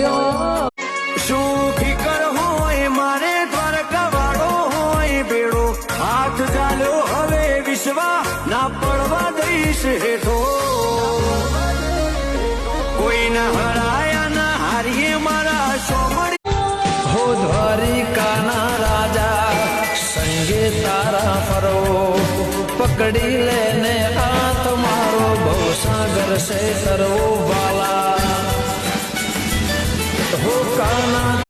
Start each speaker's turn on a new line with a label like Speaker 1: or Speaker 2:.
Speaker 1: જોયો
Speaker 2: શું ફિકર હોય મારે દ્વારકા વાળો હોય બેડો હાથ ચાલ્યો હવે વિશ્વા ના પડવા દઈશ હેઠો કોઈ ના હરાયા ના હારીએ મારા સોમડી
Speaker 1: હો દ્વારિકાના રાજા સંગે તારા ફરો પકડી લેને હાથ મારો ભવસાગર સે તરવો વાલા હો કાના